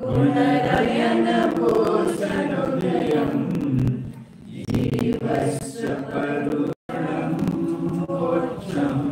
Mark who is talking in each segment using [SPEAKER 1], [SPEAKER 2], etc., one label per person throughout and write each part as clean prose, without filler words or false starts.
[SPEAKER 1] गुणरयन भूषणोदयं जीवस्य करुणं मोक्षम्।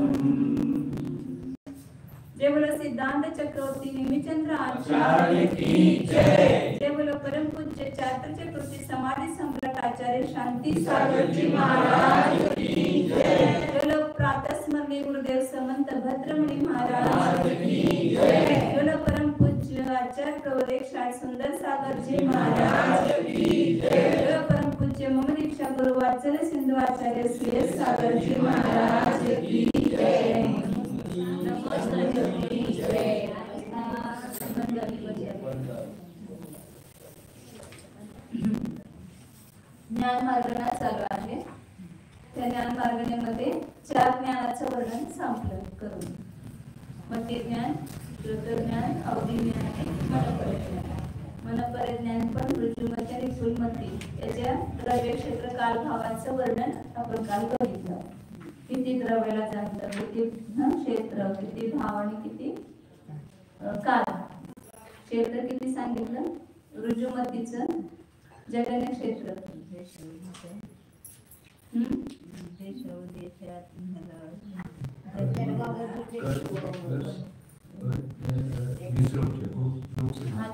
[SPEAKER 1] जय बोलो सिद्धांत चक्रवर्ती नेमिचंद्र आचार्य की जय। जय बोलो परम पूज्य चातर चक्रवर्ती समाधि सम्राट आचार्य शांति सागर जी महाराज की जय। बोलो प्रातः स्मरणीय गुरुदेव समंत भद्रमुनि महाराज की जय। बोलो परम पूज्य आचार्य प्रवरेक शाह सुंदर सागर जी महाराज की जय। बोलो परम पूज्य मम दीक्षा गुरु वात्सल सिंधु आचार्य श्री सागर जी महाराज की जय। ज्ञान मार्गना चालू आहे। त्या ज्ञान मार्गनेमध्ये 4 ज्ञानाचं वर्णन संपलं करून मग ते ज्ञान ज्ञान अवधी ज्ञान आणि मनपरिज्ञान। मनपरिज्ञान पण ऋजुमती आणि स्थूलमती याच्या द्रव्य क्षेत्र काल भावाचं वर्णन आपण काल बघितलं। किती द्रव्याला जाणतं, किती क्षेत्र, किती भाव आणि किती काल। क्षेत्र किती सांगितलं ऋजुमतीचं जगन्य क्षेत्र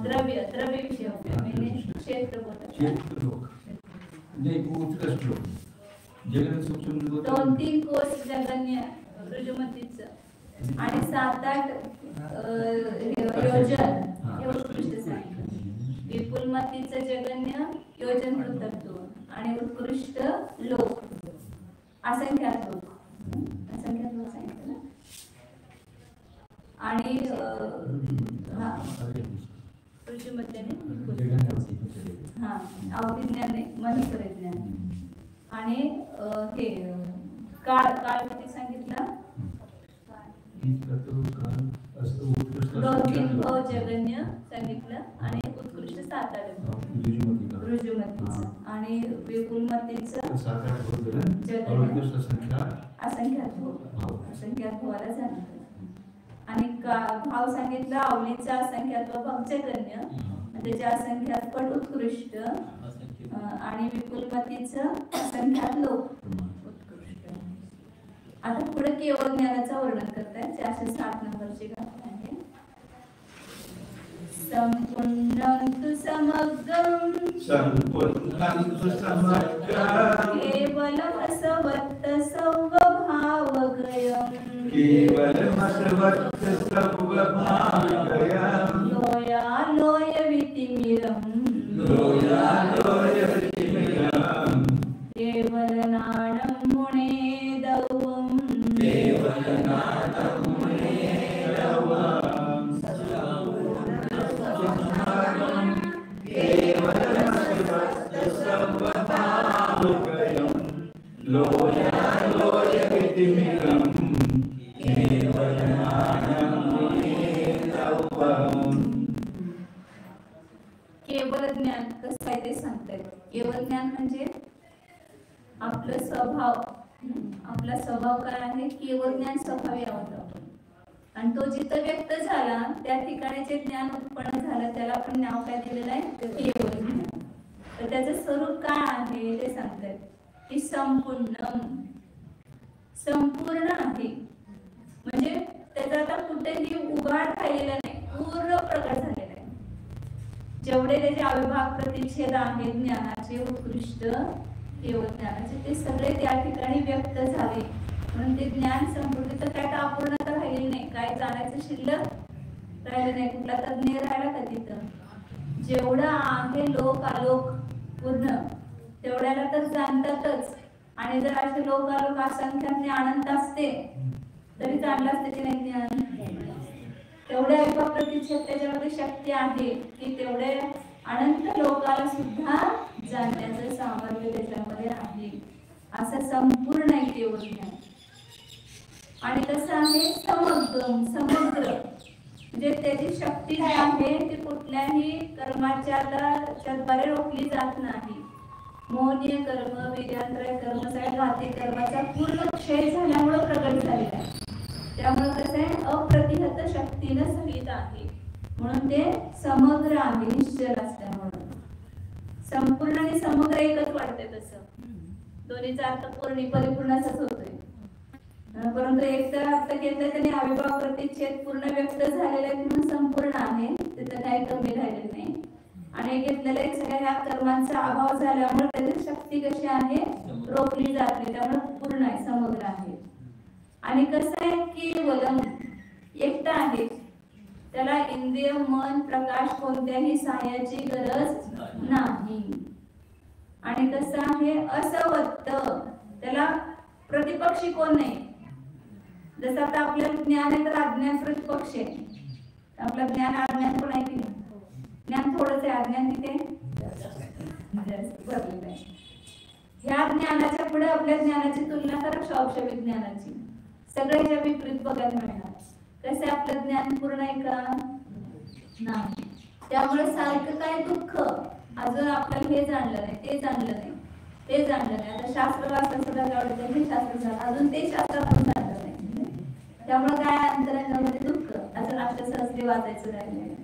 [SPEAKER 1] द्रव्य द्रव्य विषय क्षेत्र दोन 3 कोस जगन्य ऋजुमतीचं आणि 7-8 योजन हे उत्कृष्ट सांगितलं। विपुलमतीचं जगन्य योजन पृथक्त्व आणि उत्कृष्ट लोक असंख्यात लोक सांगितलं ना। आणि ऋजुमतीने अवधिज्ञान मनपरिज्ञान आणि हे काळ काळ किती सांगितलं 2-3 भाव जगन्य सांगितलं आणि उत्कृष्ट 7-8 ऋजुमतीचं आणि विपुलमतीचं असंख्यात भावाला सांगितलं। आणि भाव सांगितलं अवलीचा असंख्यात्व भक्तजन्य त्याचे असंख्यात पट उत्कृष्ट आणि विपुलमतीचं असंख्यात लोक उत्कृष्ट। आता पुढे केवळ ज्ञानाचं वर्णन करताय 407 नंबरची गाथा आहे। संपूर्णन्तु समग्रं केवलम् असवत्त सौभावगयम् लोयालोयवितिमिरं केवलनाडं मुने दौवम् केवल ज्ञान कसं आहे ते सांगतात। केवल ज्ञान म्हणजे आपला स्वभाव काय आहे केवल ज्ञान स्वभावी आवडतं आणि तो जिथं व्यक्त झाला त्या ठिकाणी जे ज्ञान उत्पन्न झालं त्याला आपण नाव काय दिलेलं आहे केवल ज्ञान। तर त्याचं स्वरूप काय आहे ते सांगतात की संपूर्ण आहे म्हणजे त्याचा आता कुठेही उघाड राहिलेला नाही पूर्ण प्रकट झालेला आहे। जेवढे त्याचे अविभाग प्रतिच्छेद आहेत ज्ञानाचे उत्कृष्ट केवळ ज्ञानाचे ते सगळे त्या ठिकाणी व्यक्त झाले म्हणून ते ज्ञान संपूर्ण तर काय अपूर्णता राहिली नाही काय जाण्याचं शिल्लक राहिलं नाही। कुठला तज्ञ राहिला का तिथं जेवढं आहे लोक आलोक पूर्ण तेवढ्याला तर जाणतातच आणि जर असे लोक आलोक असंख्याने अनंत असते तरी जाणलं असते की नाही ज्ञान तेवढ्या अविभाग प्रतिच्छेद त्याच्यामध्ये शक्ती आहे की तेवढे अनंत लोकाला सुद्धा जाणण्याचं सामर्थ्य त्याच्यामध्ये आहे। असं संपूर्ण आहे केवळ ज्ञान आणि कसं आहे समग्र म्हणजे त्याची शक्ती जी आहे ती कुठल्याही कर्माच्या द्वारे रोखली जात नाही। मोहनीय कर्म वीर्यांतराय कर्म सगळ्या घाती कर्माचा पूर्ण क्षय झाल्यामुळे प्रकट झालेला आहे। त्यामुळे कसं आहे अप्रतिहत शक्तीनं सहित आहे म्हणून ते समग्र आहे, निश्चल असल्यामुळे. संपूर्ण आणि समग्र एकच वाटते, तसं दोन्हीचा अर्थ पूर्ण परिपूर्ण असंच होतोय. परंतु एक तर अर्थ घेतला त्याने अविभाव प्रतिच्छेद पूर्ण व्यक्त झालेला म्हणून संपूर्ण आहे, तिथं काही कमी राहिलेलं नाही. आणि घेतलेल्या सगळ्या ह्या कर्मांचा अभाव झाल्यामुळे त्याची शक्ती कशी आहे, रोखली जाते, त्यामुळे पूर्ण आहे, समग्र आहे. आणि कसं आहे केवलम एकटा आहे, त्याला इंद्रिय मन प्रकाश कोणत्याही सहाय्याची गरज नाही. आणि कसं आहे असवत्त, त्याला प्रतिपक्षी कोण नाही. जसं आता आपल्याला ज्ञान आहे तर अज्ञान प्रतिपक्ष आहे. आपलं ज्ञान अज्ञान पण आहे की नाही. ज्ञान थोडंच आहे, अज्ञान तिथे भरलेलं आहे. ह्या ज्ञानाच्या पुढे आपल्या ज्ञानाची तुलना करा क्षौक्ष विज्ञानाची, सगळ्याच्या विपरीत बघायला मिळणार. कसं आपलं ज्ञान पूर्ण आहे का नाही. त्यामुळे सारखं काय दुःख, अजून आपल्याला हे जाणलं नाही, ते जाणलं नाही, ते जाणलं नाही. आता शास्त्र वाचता सुद्धा आवडतं, हे शास्त्र झालं, अजून ते शास्त्र पण जाणलं नाही. त्यामुळे काय अंतरंगामध्ये दुःख. अजून अष्टसहस्री वाचायचं राहिलेलं आहे,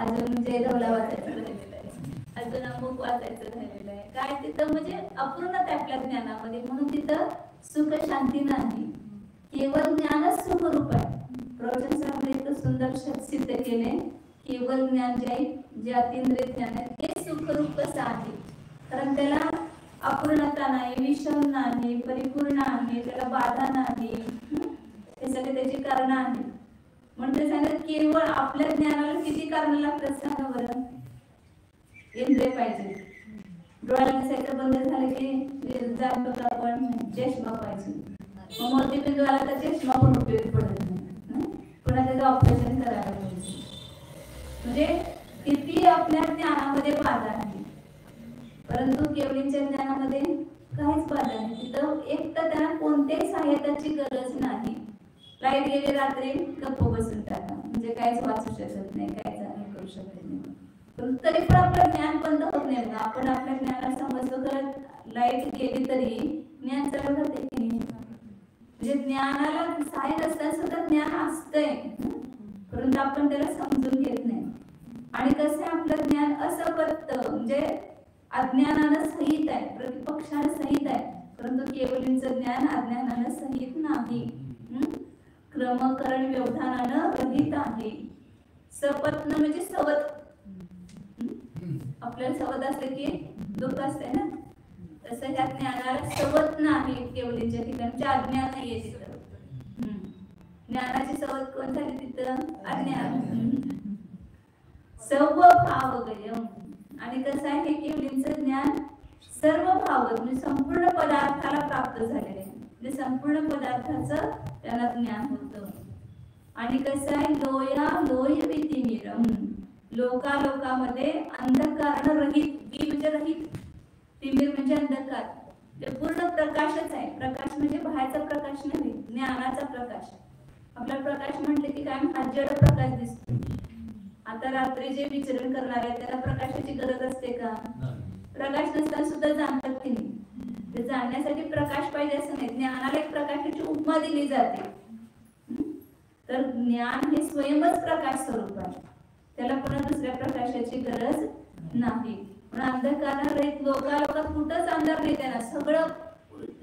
[SPEAKER 1] अजून जयधवला वाचायचं राहिलेलं आहे, अजून अमुक वाचायचं राहिलेलं आहे. काय तिथं म्हणजे अपूर्णता आपल्या ज्ञानामध्ये, म्हणून तिथं सुख शांती नाही. केवळ ज्ञानच सुखरूप आहे. प्रवचन साहेबांनी इतकं सुंदर सिद्ध केले, केवळ ज्ञान जे अतींद्रिय ज्ञान आहे ते सुखरूप कसं आहे. कारण त्याला अपूर्णता नाही, विषम नाही, परिपूर्ण आहे, त्याला बाधा नाही. हे सगळे त्याची कारण आहे. म्हणजे सांगत केवळ आपल्या ज्ञानाला किती कारण लागतात सांगा बरं. इंद्रिय पाहिजे, डोळ्याला दिसायचं बंद झालं की जातो का आपण, चष्मा पाहिजे. मग मोतीबिंदूला तर चष्मा पण उपयोग पडत नाही, पुन्हा त्याचं ऑपरेशन करायला पाहिजे. म्हणजे किती आपल्या ज्ञानामध्ये बाधा आहे. परंतु केवळीच्या ज्ञानामध्ये काहीच बाधा नाही. तिथं एक तर त्यांना कोणत्याही सहाय्यताची गरज नाही. लाईट गेली रात्री, गप्प बसून टाका, म्हणजे काहीच वाचू शकत नाही, काहीच करू शकत नाही. पण तरी पण आपलं ज्ञान बंद होत नाही ना. आपण आपल्या ज्ञानाला समजतो, तर लाईट गेली तरी ज्ञान चालू राहते की नाही. म्हणजे ज्ञानाला सहाय्य नसताना सुद्धा ज्ञान असतंय, परंतु आपण त्याला समजून घेत नाही. आणि कसं आपलं ज्ञान असपत्त, म्हणजे अज्ञानानं सहित आहे, प्रतिपक्षानं सहित आहे. परंतु केवलींचं ज्ञान अज्ञानानं सहित नाही, क्रमकरण व्यवधानानं रहित आहे. सपत्न म्हणजे सवत, आपल्याला सवत असते की दुःख असते ना, तसं ह्या ज्ञानाला सवत नाही. केवलींच्या ठिकाणी अज्ञान नाहीये तिथं. ज्ञानाची सवत कोण झाली तिथं, अज्ञान. सर्व भावगयम. आणि कसं आहे केवलींचं ज्ञान सर्व भाव म्हणजे संपूर्ण पदार्थाला प्राप्त झालेले आहे. म्हणजे संपूर्ण पदार्थाचं त्याला ज्ञान होतं. आणि कसं आहे लोया लोय वितिमिरम, लोकालोकामध्ये अंधकार रहित, म्हणजे रहित, तिमिर म्हणजे अंधकार, ते पूर्ण प्रकाशच आहे. प्रकाश म्हणजे बाहेरचा प्रकाश नाही, ज्ञानाचा प्रकाश. आपला प्रकाश म्हटले की काय, हा जड प्रकाश दिसतो. आता रात्री जे विचरण करणार आहे त्याला प्रकाशाची गरज असते का. प्रकाश नसताना सुद्धा जाणतात की नाही. ते जाणण्यासाठी प्रकाश पाहिजे असं नाही. ज्ञानाला एक प्रकाशाची उपमा दिली जाते. तर ज्ञान हे स्वयंच प्रकाश स्वरूप आहे, त्याला पुन्हा दुसऱ्या प्रकाशाची गरज नाही. पण अंधकार रहित लोकालोकात कुठंच अंधार नाही, त्यांना सगळं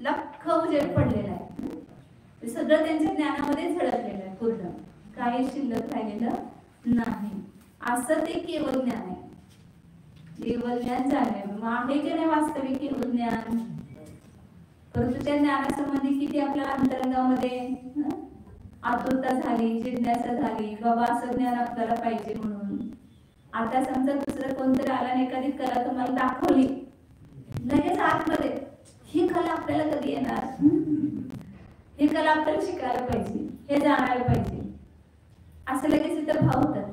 [SPEAKER 1] लख्ख उजेड पडलेलं आहे. ते सगळं त्यांच्या ज्ञानामध्ये झळकलेलं आहे, पूर्ण काही शिल्लक राहिलेलं नाही. असं ते केवळ ज्ञान आहे. केवळ ज्ञान जाणे आहे की नाही वास्तविक केवळ ज्ञान. परंतु त्या ज्ञानासंबंधी किती आपल्या अंतरंगामध्ये आतुरता झाली, जिज्ञासा झाली, बाबा असं ज्ञान आपल्याला पाहिजे म्हणून. आता समजा दुसरं कोणतरी आला आणि एखादी कला तुम्हाला दाखवली, लगेच आतमध्ये ही कला आपल्याला कधी येणार, ही कला आपल्याला शिकायला पाहिजे, हे जाणायला पाहिजे, असं लगेच इथं भाव होतात.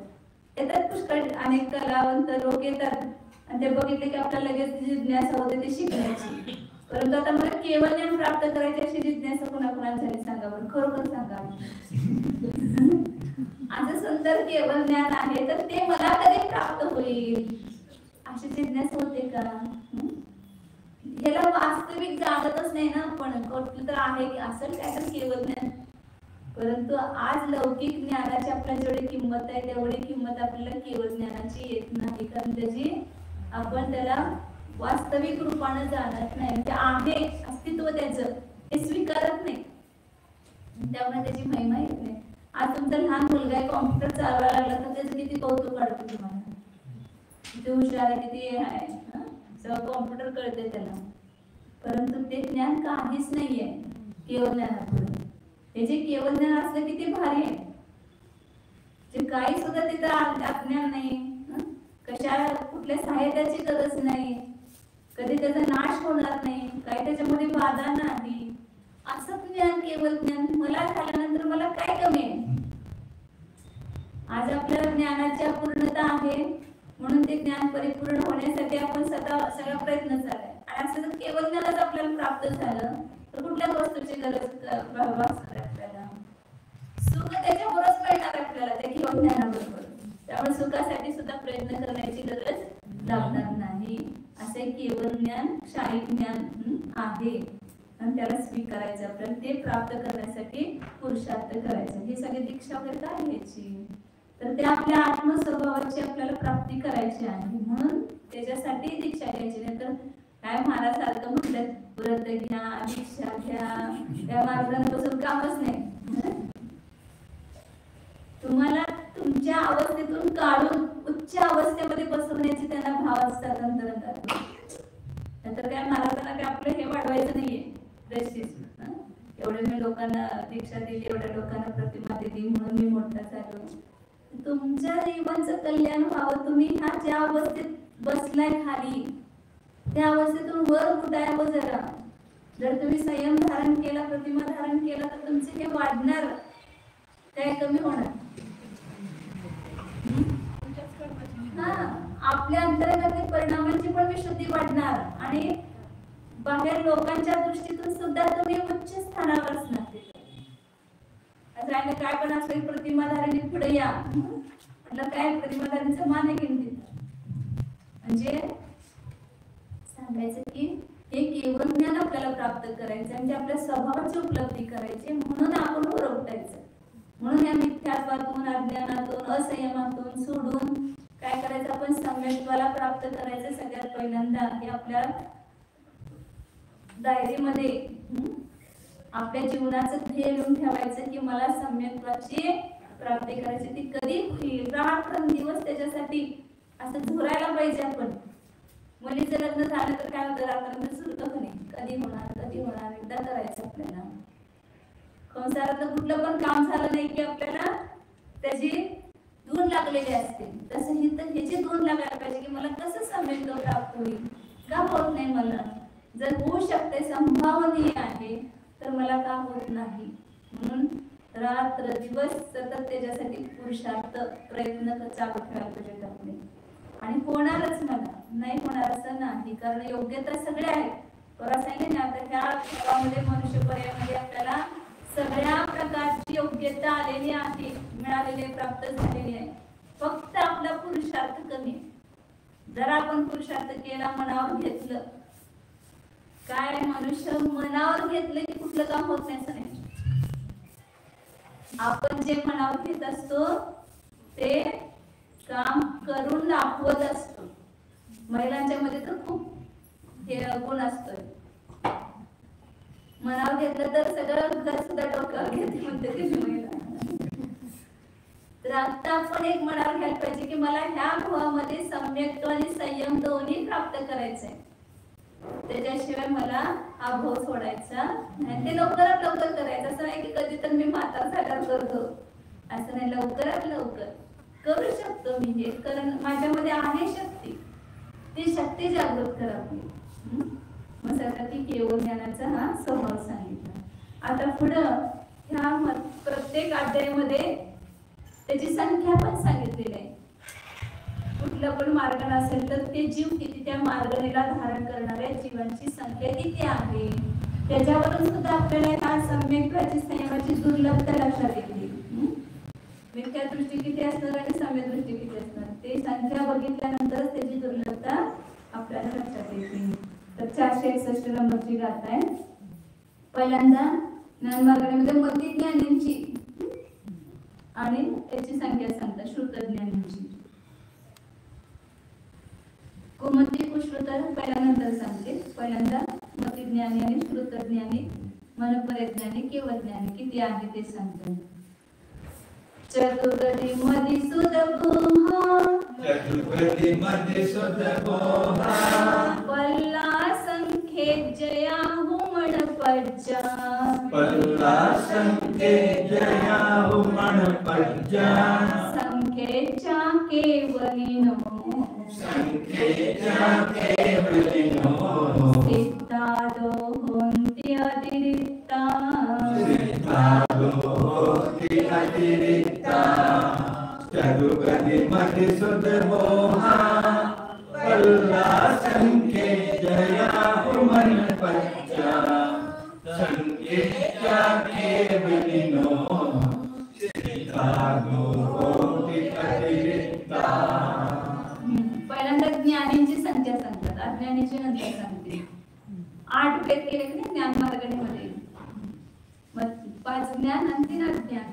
[SPEAKER 1] येतात पुष्कळ अनेक कलावंत लोक येतात आणि ते बघितले की आपल्याला लगेच जिज्ञासा होते ते शिकण्याची. परंतु आता मला केवळ ज्ञान प्राप्त करायची अशी जिज्ञासा कुणाकुणाला झाली सांगा बरं, खरोखर सांगा. असं सुंदर केवळ ज्ञान आहे तर ते मला कधी प्राप्त होईल अशी जिज्ञासा होते का. याला वास्तविक जाणतच नाही ना आपण. कुठलं तर आहे की असेल काय तर केवळ ज्ञान, परंतु आज लौकिक ज्ञानाची आपल्याला जेवढी किंमत आहे तेवढी किंमत आपल्याला केवळ ज्ञानाची येत नाही, कारण त्याची आपण त्याला वास्तविक रूपाने जाणत नाही, म्हणजे आहे अस्तित्व त्याचं हे स्वीकारत नाही, त्यामुळे त्याची महिमा येत नाही. आज तुमचा लहान मुलगा कॉम्प्युटर चालवायला लागला तर त्याचं किती कौतुक वाटतं तुम्हाला, किती हुशार आहे, किती आहे, सगळं कॉम्प्युटर कळते त्याला. परंतु ते ज्ञान काहीच नाहीये केवळ ज्ञानापुढे. हे जे केवळ ज्ञान असलं किती भारी आहे, जे काही सुद्धा तिथं अज्ञान नाही, कशा कुठल्या साहित्याची गरज नाही, कधी त्याचा नाश होणार नाही, काही त्याच्यामध्ये बाधा नाही, असं ज्ञान केवळ ज्ञान. मला झाल्यानंतर मला काय कमी आहे? आज आपल्याला ज्ञानाची पूर्णता आहे, म्हणून ते ज्ञान परिपूर्ण होण्यासाठी आपण सगळा प्रयत्न चालू आहे. आणि असं जर केवळ ज्ञानच आपल्याला प्राप्त झालं तर कुठल्या वस्तूची गरज भासणार आपल्याला? सुख त्याच्यावरच मिळणार आपल्याला त्या केवळ ज्ञानाबरोबर. त्यामुळे सुखासाठी सुद्धा प्रयत्न करण्याची गरज लागणार नाही. असे केवळ ज्ञान शाही ज्ञान आहे आणि त्याला स्वीकारायचं, आपल्याला ते प्राप्त करण्यासाठी पुरुषार्थ करायचा. ही सगळी दीक्षा वगैरे काय घ्यायची? तर ते आपल्या आत्मस्वभावाची आपल्याला प्राप्ती करायची आहे, म्हणून त्याच्यासाठी दीक्षा घ्यायची. नाही तर काय महाराज सारखं म्हटलं व्रत घ्या, दीक्षा घ्या, त्या मार्गापासून कामच नाही. तुम्हाला तुमच्या अवस्थेतून काढून उच्च अवस्थेमध्ये बसवण्याचे त्यांना भाव असतात अंतरंगात. नंतर काय महाराजांना काय आपलं हे वाढवायचं नाहीये प्रेस्टीज, एवढे मी लोकांना दीक्षा दिली, एवढ्या लोकांना प्रतिमा दिली म्हणून मी मोठा झालो. तुमच्या जीवनाचं कल्याण व्हावं. तुम्ही ह्या ज्या अवस्थेत बसलाय खाली त्या अवस्थेतून वर उठावं जरा. जर तुम्ही संयम धारण केला, प्रतिमा धारण केला तर तुमचे हे वाढणार, काय कमी होणार? आपल्या अंतर्गत परिणामांची पण विशुद्धी वाढणार आणि बाहेर लोकांच्या दृष्टीतून सुद्धा तुम्ही उच्च स्थानावर असणार. काय पण असं प्रतिमाधाराने पुढे या म्हटलं, काय प्रतिमाधारांचं मान आहे किमतीत. म्हणजे सांगायचं की हे केवळ ज्ञान आपल्याला प्राप्त करायचं, म्हणजे आपल्या स्वभावाची उपलब्धी करायची, म्हणून आपण वर उठायचं. म्हणून या मिथ्यात्वातून, अज्ञानातून, असंयमातून सोडून काय करायचं, आपण सम्यक्त्वाला प्राप्त करायचं. सगळ्यात पहिल्यांदा हे आपल्या डायरीमध्ये आपल्या जीवनाचं ध्येय लिहून ठेवायचं की मला सम्यक्त्वाची प्राप्ती करायची. ती कधी होईल? रात्रंदिवस त्याच्यासाठी असं झुरायला पाहिजे आपण. मुलीचं लग्न झालं तर काय होतं, रात्रंदिवस सुरतं का नाही, कधी होणार कधी होणार, एकदा करायचं आपल्याला. संसारातलं कुठलं पण काम झालं नाही की आपल्याला त्याची धून लागलेली असते. तसं ही तर ह्याची धून लागायला पाहिजे की मला कसं सम्यक्त्व प्राप्त होईल, का होत नाही मला. जर होऊ शकते, संभावनीय आहे, तर मला का होत नाही. म्हणून रात्र दिवस सतत त्याच्यासाठी पुरुषार्थ प्रयत्न चालू ठेवायला पाहिजे आपले. आणि होणारच मला, नाही होणार असं नाही, कारण योग्यता सगळ्या आहेत. परत सांगितले ना, आता ह्या जगामध्ये मनुष्य पर्यायामध्ये आपल्याला सगळ्या प्रकारची योग्यता आलेली आहे, मिळालेली, प्राप्त झालेली आहे. फक्त आपला पुरुषार्थ कमी आहे. जर आपण पुरुषार्थ केला, मनावर घेतलं, काय मनुष्य मनावर घेतलं की कुठलं काम होत नाही असं नाही. आपण जे मनावर घेत असतो ते काम करून दाखवत असतो. महिलांच्या मध्ये तर खूप हे गुण असतोय. मनावर घेतलं तर सगळं घर सुद्धा डोक्यावर घेते म्हणते ती महिला. तर आता आपण एक मनावर घ्यायला पाहिजे की मला ह्या भावामध्ये सम्यक्त्व आणि संयम दोन्ही प्राप्त करायचंय. त्याच्याशिवाय मला हा भाव सोडायचा नाही. ते लवकरात लवकर करायचं. असं नाही की कधी तर मी म्हातार झाल्यावर करतो, असं नाही. लवकरात लवकर करू शकतो मी हे, कारण माझ्यामध्ये आहे शक्ती. ती शक्ती जागृत करा आपली. मग की केवळ ज्ञानाचा हा स्वभाव सांगितला. आता पुढं ह्या प्रत्येक अध्यायामध्ये त्याची संख्या पण सांगितलेली आहे. कुठला पण मार्ग नसेल तर ते जीव किती, त्या मार्गाला धारण करणाऱ्या जीवांची संख्या किती आहे, त्याच्यावरून सुद्धा आपल्याला ह्या सम्यक्त्वाची संयमाची दुर्लभता लक्षात येते. मिथ्या दृष्टी किती असणार आणि सम्यक दृष्टी किती असणार, ते संख्या बघितल्यानंतरच त्याची दुर्लभता आपल्याला लक्षात येते. तर 461 नंबरची गाथा आहे. पहिल्यांदा ज्ञानमार्गामध्ये मती ज्ञानींची आणि याची संख्या सांगतात श्रुतज्ञानींची. कुमती कुश्रुत पहिल्यानंतर सांगते. पहिल्यांदा मतिज्ञानी आणि श्रुतज्ञानी, मनपरिज्ञानी, केवलज्ञानी किती आहे ते सांगते. चतुर्गती मधी सुदगोहा,
[SPEAKER 2] चतुर्गती मधी सुदगोहा,
[SPEAKER 1] पल्ला संख्येत जया हुमण पज्जा,
[SPEAKER 2] पल्ला संख्येत जया हुमण पज्जा,
[SPEAKER 1] संख्येच्या केवलिनो,
[SPEAKER 2] संख्येच्या केवलिनो,
[SPEAKER 1] सिद्धादो होन्ति अतिरिक्ता,
[SPEAKER 2] सिद्धादो होन्ति अतिरिक्ता, चतुर्गती मधी सुदगोहा, पल्ला संख्येत जया हुमण पज्जा, संख्येच्या केवलिनो, सिद्धादो होन्ति अतिरिक्ता.
[SPEAKER 1] पहिल्यांदा ज्ञानींची संख्या सांगतात, अज्ञानीची नंतर सांगते. 8 भेद केले की नाही ज्ञान मार्गणीमध्ये, मग 5 ज्ञान आणि 3 अज्ञान.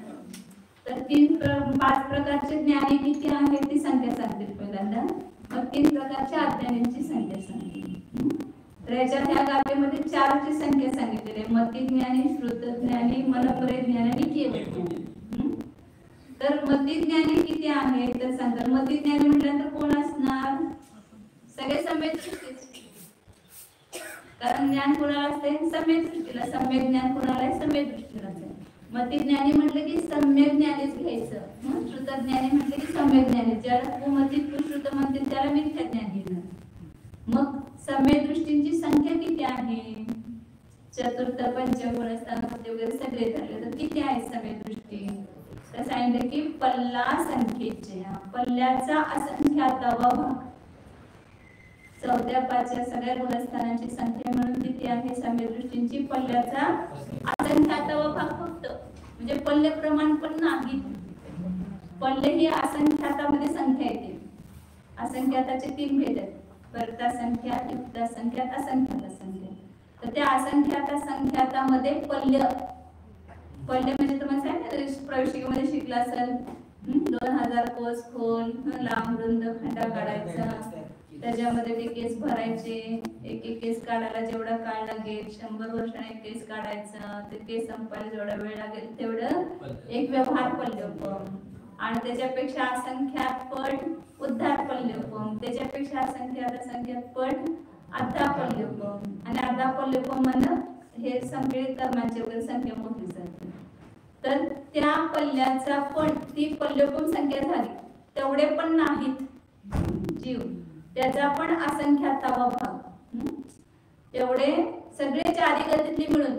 [SPEAKER 1] तर 5 प्रकारचे ज्ञानी किती आहेत ती संख्या सांगते पहिल्यांदा, मग 3 प्रकारच्या अज्ञानींची संख्या सांगते. तर याच्यात ह्या गाभेमध्ये 4 ची संख्या सांगितलेली आहे. मतिज्ञानी, श्रुतज्ञानी, मनपरिज्ञानी आणि केवलज्ञानी. तर मतिज्ञानी किती आहेत तर सांगतात. मतिज्ञानी म्हटल्यानंतर कोण असणार? सगळे सम्यक दृष्टीचे, कारण ज्ञान कोणाला असते? सम्यक दृष्टीला. सम्यक ज्ञान कोणाला आहे? सम्यक दृष्टीला असते. मतिज्ञानी म्हटलं की सम्यक ज्ञानीच घ्यायचं. श्रुतज्ञानी म्हटलं की सम्यक ज्ञानी, ज्याला कुमतीत कुश्रुत म्हणतील त्याला मिथ्या ज्ञान घेणार. मग सम्यक दृष्टींची संख्या किती आहे? चतुर्थ पंचगुण स्थानामध्ये वगैरे सगळे धरले तर किती आहे सम्यक दृष्टी? तर सांगितलं की पल्ला संख्येचे, पल्ल्याचा असंख्यातावा भाग. 4थ्या 5व्या सगळ्या गुणस्थानांची संख्या म्हणून किती आहे सम्यक दृष्टींची? पल्ल्याचा असंख्यातावा भाग फक्त, म्हणजे पल्य प्रमाण पण नाही. पल्य ही असंख्यातामध्ये संख्या येते. असंख्याताचे 3 भेद आहेत, कर्ता संख्या, युक्ता संख्या, असंख्याता संख्या. तर त्या असंख्याता संख्यातामध्ये पल्य म्हणजे तुम्हाला सांगितलं प्रवेशिकेमध्ये शिकला असेल 2000 कोस खोल, लांब रुंद खंडा काढायचा, त्याच्यामध्ये ते केस भरायचे, एक केस काढायला जेवढा काळ लागेल, 100 वर्षाने एक केस काढायचं, ते केस संपायला जेवढा वेळ लागेल तेवढं एक व्यवहार पल्योपम. आणि त्याच्यापेक्षा असंख्यात पट उद्धार पल्योपम, त्याच्यापेक्षा असंख्यात पट अर्धा पल्योपम, आणि अर्धा पल्योपम म्हणून हे संख्येत कर्मांची वगैरे संख्या मोठी जाते. तर त्या पल्ल्याचा पण ती पल्योपम संख्या झाली, तेवढे पण नाहीत जीव, त्याचा पण असंख्यातावा भाग. तेवढे सगळे 4 गतीतले मिळून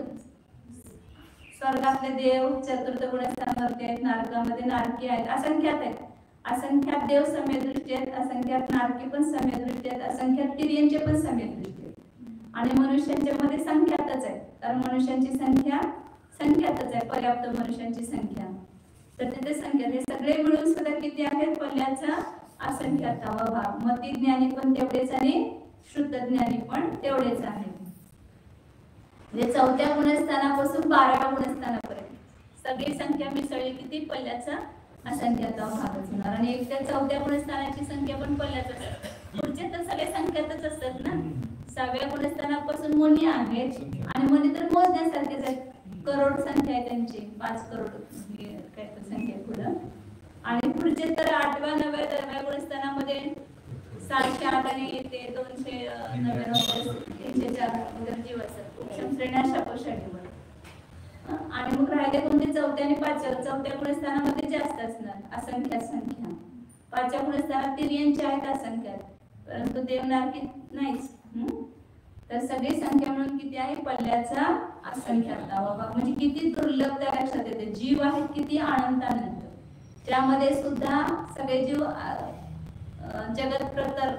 [SPEAKER 1] स्वर्गातले देव चतुर्थ गुणस्थानावरती आहेत, नरकामध्ये नारकी आहेत, असंख्यात आहेत. असंख्यात देव सम्यदृष्टी आहेत, असंख्यात नारकी पण सम्यदृष्टी आहेत, असंख्यात तिर्यंचे पण सम्यदृष्टी आहेत. आणि मनुष्यांच्या मध्ये संख्यातच आहे, कारण मनुष्यांची संख्या संख्यातच आहे, पर्याप्त मनुष्यांची संख्या. तर तिथे संख्या हे सगळे मिळून सुद्धा किती आहेत? पल्ल्याचा असंख्यातावा भाग. मतिज्ञानी पण तेवढेच आणि श्रुतज्ञानी पण तेवढेच आहेत. म्हणजे 4थ्या गुणस्थानापासून 12व्या गुणस्थानापर्यंत सगळी संख्या मिसळली किती? पल्ल्याचा असंख्यातावा भाग असणार. आणि एक त्या 4थ्या गुणस्थानाची संख्या पण पल्ल्याच असते. पुढचे तर सगळे संख्यातच असतात ना. 6व्या गुणस्थानापासून मुनी आहेत, आणि मुनी तर मोजण्यासारखेच आहेत, करोड संख्या आहे त्यांची, 5 करोड काय तर संख्या पुढं. आणि पुढचे तर 8व्या 9व्या 10व्या गुणस्थानामध्ये 708 आणि येते 299 304 वगैरे जीव असतात श्रेण्या शापोषाडीवर. आणि मग राहिले कोणते 4थ्या आणि 5व्या. 4थ्या गुणस्थानामध्ये जास्त असणार असंख्यात संख्या. 5व्या गुणस्थानात तिर्यंचे आहेत असंख्यात, परंतु देवनारकी नाहीच. तर सगळी संख्या म्हणून किती आहे? पल्ल्याचा असंख्यातावा भाग. म्हणजे किती दुर्लभ त्या लक्षात येते. जीव आहेत किती अनंतानंत, त्यामध्ये सुद्धा सगळे जीव जगत प्रकार,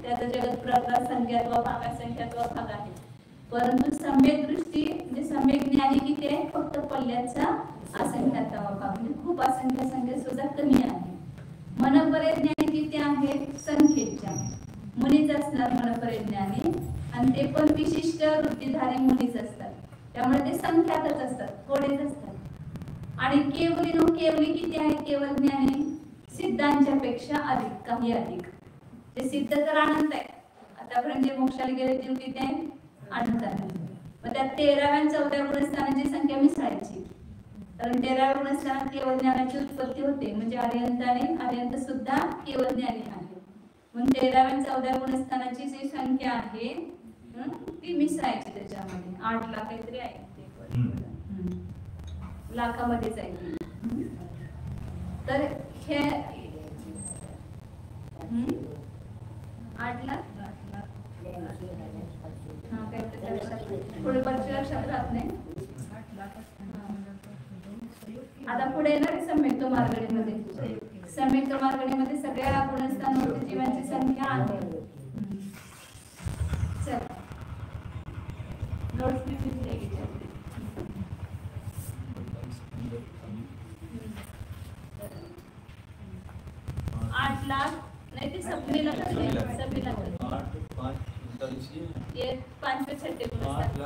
[SPEAKER 1] त्याचा जगत प्रकार संख्यात्वा भाग असंख्यात्वा भाग आहे. परंतु सम्यक दृष्टी म्हणजे सम्यक ज्ञानी किती आहे? फक्त पल्ल्याचा असंख्यातावा भाग, म्हणजे खूप असंख्य संख्या सुद्धा कमी आहे. मनपरिज्ञानी किती आहे? संख्येच्या मुनीच असणार मनपरिज्ञानी, आणि ते पण विशिष्ट वृत्तीधारी मुनीच असतात, त्यामुळे ते संख्यातच असतात, थोडेच असतात. आणि केवलीनो केवली किती आहे केवल ज्ञानी सिद्धांच्या पेक्षा अधिक काही अधिक. ते सिद्ध तर अनंत आहे, आतापर्यंत जे मोक्षाला गेले ते किती आहे अनंत आहे. मग त्या 13व्या आणि 14व्या गुणस्थानाची संख्या मिसळायची, कारण 13व्या गुणस्थानात केवळ ज्ञानाची उत्पत्ती होते, म्हणजे आर्यंत सुद्धा केवळ ज्ञानी आहे. म्हणून 13व्या आणि 14व्या गुणस्थानाची जी संख्या आहे ती मिसळायची त्याच्यामध्ये. 8 लाख काहीतरी आहे लाखामध्येच आहे. तर हे 8 लाख पुढे लक्षात राहत नाही. आता पुढे येणार सम्यक्त मार्गणीमध्ये. सम्यक्त मार्गणीमध्ये सगळ्या गुणस्थानावरती जीवांची संख्या आहे. चल नोट्स मी दिली आहे. 8 लाख नाही ते सबनीला करते, सबनीला ये 5 पे 6 गुणस्थान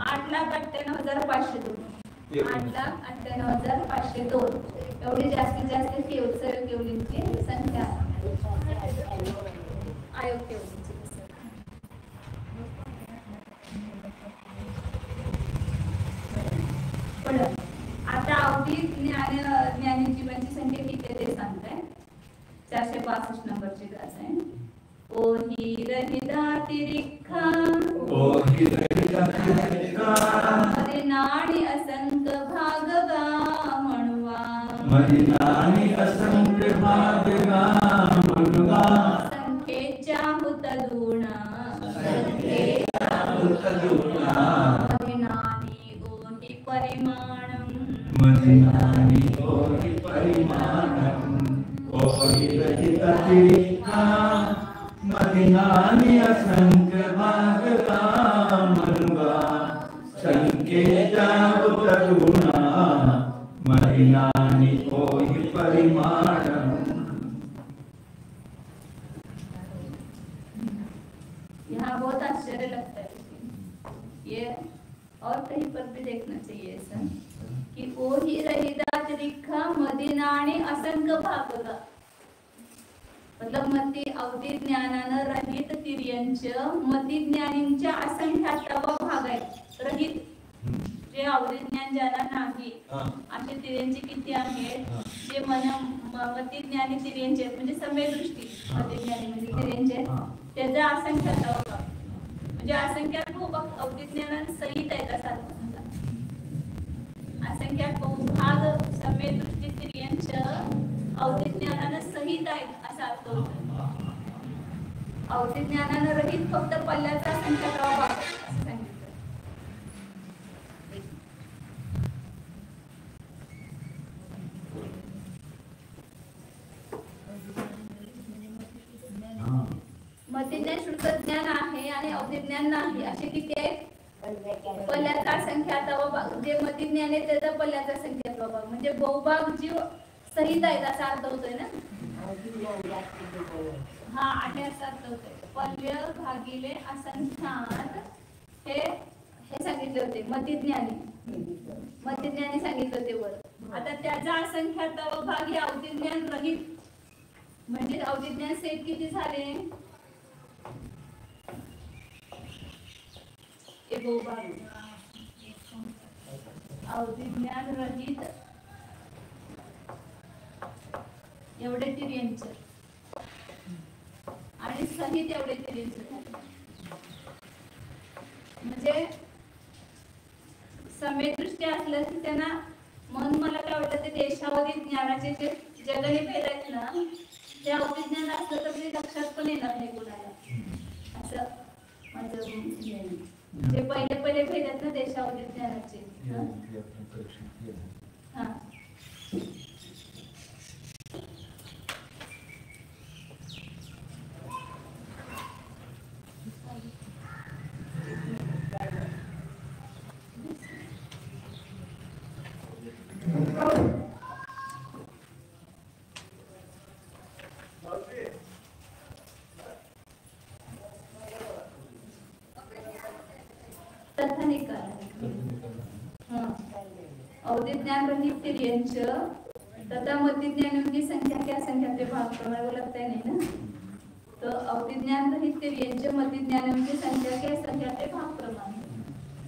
[SPEAKER 1] 8,98,502 8,98,502 एवढी जास्तीत जास्त केवलींची संख्या आयोग केवलींची. आता अवधी ज्ञानी जीवांची संख्या किती ते सांगताय. 462 नंबरची क्लास आहे. ओही रहिदातिरिखा मदिनाणी असंख्य भागगा म्हणवा संख्येच्या हुतदुणा मदिनानी ओही परिमाणम
[SPEAKER 2] मदिनानि असंख्य भागका मनुगा संख्येचा उतरुणा मदिनानि ओहि परिमाणम.
[SPEAKER 1] यहाँ बहुत आश्चर्य लगता है ये, और कहीं पर भी देखना चाहिए ऐसा कि ओहि रहिदात रिखा मदिनानी असंख्य भागगा. मतलब मती अवधी ज्ञानानं रहित तिर्यंचं मती ज्ञानींच्या असंख्यात्व भाग आहेत. रहित जे अवधी ज्ञान ज्याला नाही असे तिर्यंचे किती आहेत, जे मती ज्ञानी तिर्यंचे म्हणजे सम्यक दृष्टी मती ज्ञानी म्हणजे तिर्यंचे त्याचा असंख्यात्व भाग म्हणजे असंख्यात्व अवधी ज्ञानानं सहित आहेत असा असंख्यात्व भाग सम्यक दृष्टी तिर्यंचं अवधी ज्ञानानं सहित आहेत असा अर्थ होतो. अवधी ज्ञानानं रहित फक्त पल्ल्याचा संख्यात्व भाग असं सांगितलं. मतिज्ञान शुद्ध ज्ञान आहे आणि अवधी ज्ञान नाही असे किती आहेत. पल्ल्याचा संख्यात्व भाग जे मतिज्ञान आहे त्याचा पल्ल्याचा संख्यात्व भाग म्हणजे बहुभाग जीव सहित आहेत असा अर्थ होतोय ना. हा आणि असा अर्थ होतोय. पल्य भागिले असंख्यात हे सांगितले होते मतिज्ञानी सांगितलं होते वर. आता त्याचा असंख्यात्व भाग हे अवधी ज्ञान रहित म्हणजे अवधी ज्ञान सेट किती झाले. अवधी ज्ञान रहित एवढे तिर्यंच आणि सहित एवढे तिर्यंच म्हणजे सम्यक दृष्टी असलं की त्यांना म्हणून मला काय वाटतं ते देशावधी ज्ञानाचे जे जगणे भेद आहेत ना ते अवधी ज्ञान असलं तर ते लक्षात पण येणार नाही कोणाला असं म्हणजे जे पहिले भेद आहेत ना देशावधी ज्ञानाचे. हा अवधिज्ञान रहित तिर्यंच तथा मतिज्ञान की संख्या क्या संख्या ते भाग प्रमाण लगता है नहीं ना, तो अवधिज्ञान रहित तिर्यंच मतिज्ञान की संख्या क्या संख्या ते भाग प्रमाण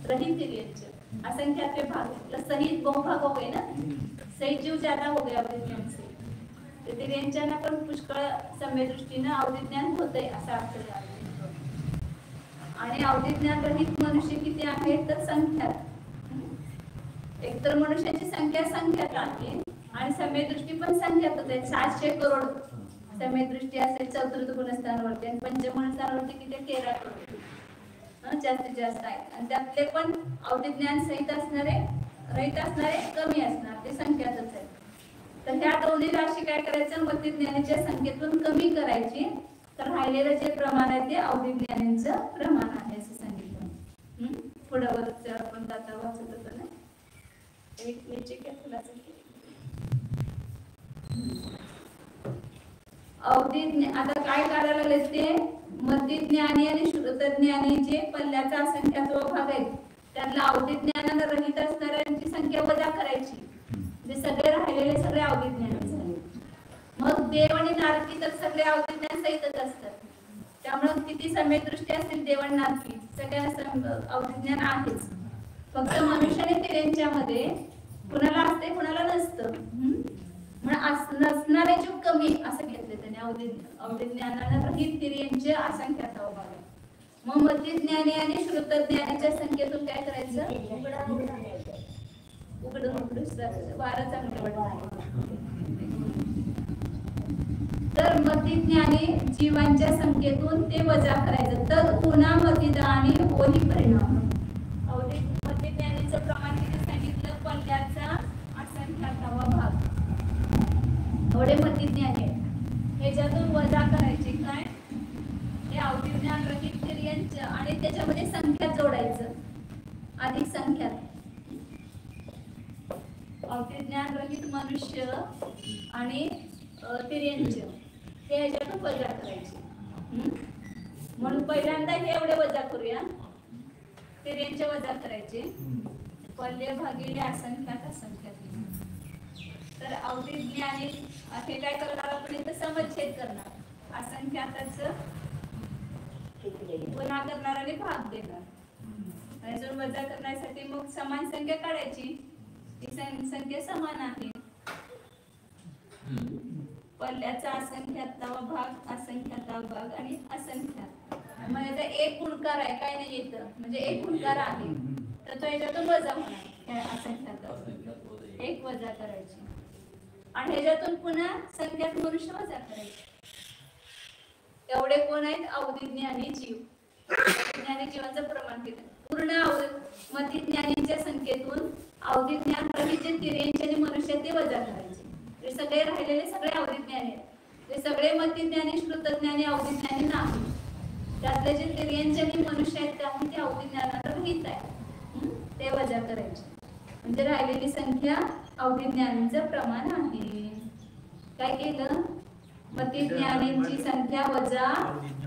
[SPEAKER 1] रहित तिर्यंच असंख्या ते भाग प्लस सहित बहुभाग हो गए ना, सहित जीव ज्यादा हो गया अवधिज्ञान से, तो तिर्यंचाना पण पुष्कळ सम्य दृष्टीने अवधिज्ञान होते असा अर्थ आहे. आणि अवधिज्ञान रहित मनुष्य किती आहेत तर संख्यात, एकतर मनुष्याची संख्या संख्यात आहे आणि सम्यदृष्टी पण संख्यातच आहे. 700 करोड सम्यदृष्टी असेल चतुर्थ गुणस्थानावरती आणि पंचम स्थानावरती किती 13 करोड जास्तीत जास्त आहेत. आणि त्यातले पण अवधिज्ञान सहित असणारे रहित असणारे कमी असणार, ते संख्यातच आहेत. तर ह्या दोन्ही राशी काय करायचं, मतिज्ञानाच्या संख्येतून कमी करायची, तर राहिलेलं जे प्रमाण आहे ते अवधिज्ञानाचं प्रमाण आहे असं सांगितलं. पुढे वरच आपण दाता वाचत होतो ना, एक नीचे क्या खुलासा अवधिज्ञान. आता काय करायला लागले ते मतिज्ञानी आणि श्रुतज्ञानी जे पल्ल्याचा असंख्यात्व भाग आहेत त्यातला अवधिज्ञानानं रहित असणाऱ्यांची संख्या वजा करायची, जे सगळे राहिलेले सगळे अवधिज्ञानी झाले. मग देव आणि नारकी तर सगळे अवधिज्ञान सहितच असतात, त्यामुळे किती सम्यदृष्टी असतील देव आणि नारकी सगळ्यांना अवधिज्ञान आहेच. फक्त मनुष्य आणि तिर्यंच्यामध्ये कुणाला असते कुणाला नसतं, नसणारे जीव कमी असं घेतले त्याने. अवधिज्ञानानं रहित तिर्यंच असंख्यात्व भाग. मग मतिज्ञानी आणि श्रुतज्ञानाच्या संख्येतून काय करायचं, उघडून वारा चांगलं. तर मतिज्ञानी जीवांच्या संख्येतून ते वजा करायचं, तर पुन्हा मतिदा आणि होली परिणाम. मतिज्ञानीचं प्रमाण किती सांगितलं, पल्ल्याचा असंख्यात्व भाग एवढे मतिज्ञानी आहे. ह्याच्यातून वजा करायचे काय, हे अवधिज्ञान रहित तिर्यंच आणि त्याच्यामध्ये संख्या जोडायचं, अधिक संख्या. अवधिज्ञान रहित मनुष्य आणि तिर्यंच हे ह्याच्यातून वजा करायचे. म्हणून पहिल्यांदा हे एवढे वजा करूया, तिर्यंच वजा करायचे, पल्य भागिले असंख्यात असंख्यात. तर अवधिज्ञानी हे काय करणार, आपण इथं समच्छेद करणार, असंख्याताचं गुणा करणार आणि भाग देणार. अजून वजा करण्यासाठी मग समान संख्या काढायची, ती संख्या समान आहे. पल्ल्याचा असंख्यात्तवा भाग, असंख्यात्तवा भाग आणि असंख्यात. म्हणजे एक गुणकार आहे, काय नाही येतं, म्हणजे एक गुणकार आहे तर तो याच्यातून वजा होणार. असंख्यात एक वजा करायची आणि ह्याच्यातून पुन्हा संख्यात मनुष्य वजा करायचे. एवढे कोण आहेत, अवधिज्ञानी जीव. अवधिज्ञानी जीवांचं प्रमाण किती, पूर्ण मतिज्ञानीच्या संख्येतून अवधिज्ञान रहित जे तिर्यंच आणि मनुष्य ते वजा करायचे. ते सगळे राहिलेले सगळे अवधिज्ञानी आहेत, ते सगळे मतिज्ञानी श्रुतज्ञानी अवधिज्ञानी नाही. त्यातले जे तिर्यंच आणि मनुष्य आहेत त्यामुळे ते अवधिज्ञानात रहित आहे, ते वजा करायचे. म्हणजे राहिलेली संख्या अवधिज्ञानीचं प्रमाण आहे. काय केलं, मतिज्ञानींची संख्या वजा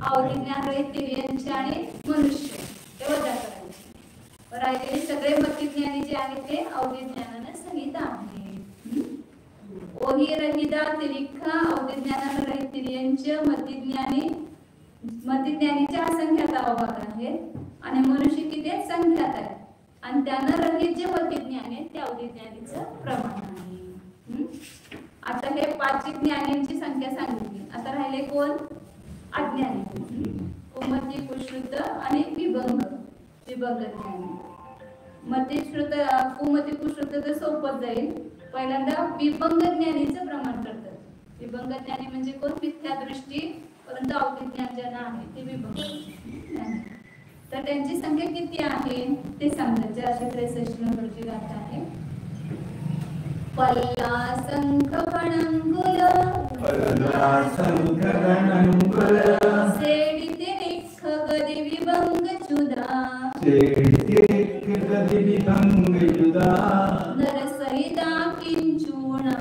[SPEAKER 1] अवधिज्ञान रहित तिर्यंच आणि मनुष्य ते वजा करायचे. राहिलेले सगळे मतिज्ञानी जे आहेत ते अवधिज्ञानानं सहित आहे. ओही रहिता तिरिखा अवधिज्ञानानं रहित तिर्यंच मतिज्ञानीच्या असंख्यात्व भाग आहेत आणि मनुष्य किती संख्यात आहे आणि त्यांना रहित जे मतिज्ञानी आहेत ते अवधिज्ञानीचं प्रमाण आहे. आता हे पाच ज्ञानींची संख्या सांगितली. आता राहिले कोण, अज्ञानी, कुमती कुश्रुत आणि विभंग ज्ञानी. मतिश्रुत कुमती कुश्रुत तर सोपं जाईल. पहिल्यांदा विभंग ज्ञानीचं प्रमाण करतात. विभंग ज्ञानी म्हणजे कोण, मिथ्या दृष्टी परंतु अवधिज्ञान ज्यांना आहे ते विभंग ज्ञानी. तर त्यांची संख्या किती आहे ते सांगतात. 463 नंबरची गाथा आहे. पल्ला संख गणंगुल, सेडिते निख गदी विभंग जुदा, नरसहिता किंचूणा,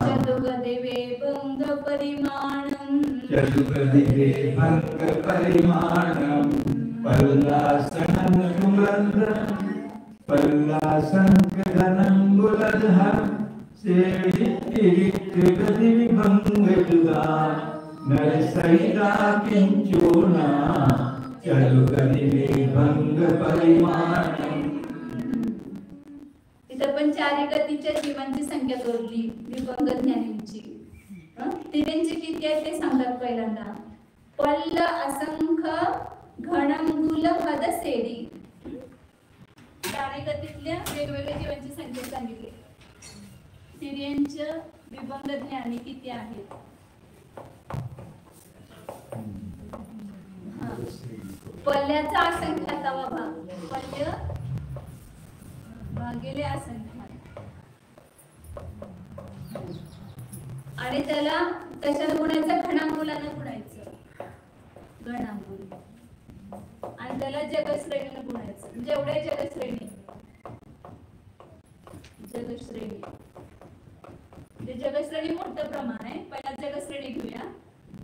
[SPEAKER 1] चतुगदे विभंग परिमाणं, पल्लासनं
[SPEAKER 2] पल्लासंकधनंगुलधर सेवितिरिक्तगतिविभंगजुगा नरसहिता किंचूना चलुगतिविभंग परिमाणम.
[SPEAKER 1] इथं पण चारी गतीच्या जीवांची संख्या जोडली विभंग ज्ञानींची. तिऱ्यांची किती आहे ते सांगतात पहिल्यांदा. पल्ल असंख्य घनंगुल हद सेडी. चारी गतीतल्या वेगवेगळ्या जीवांची संख्या सांगितली. तिऱ्यांचे विभंग ज्ञानी किती आहेत. पल्ल्याचा असंख्यातावा भाग. पल्य भागिले असंख्यात आणि त्याला कशाला गुणायचं. घणांगुलानं गुणायचं. घणांगुल आणि त्याला जगश्रेणीनं गुणायचं. जेवढे जगश्रेणी म्हणजे जगश्रेणी मोठं प्रमाण आहे. पहिला जगश्रेणी घेऊया,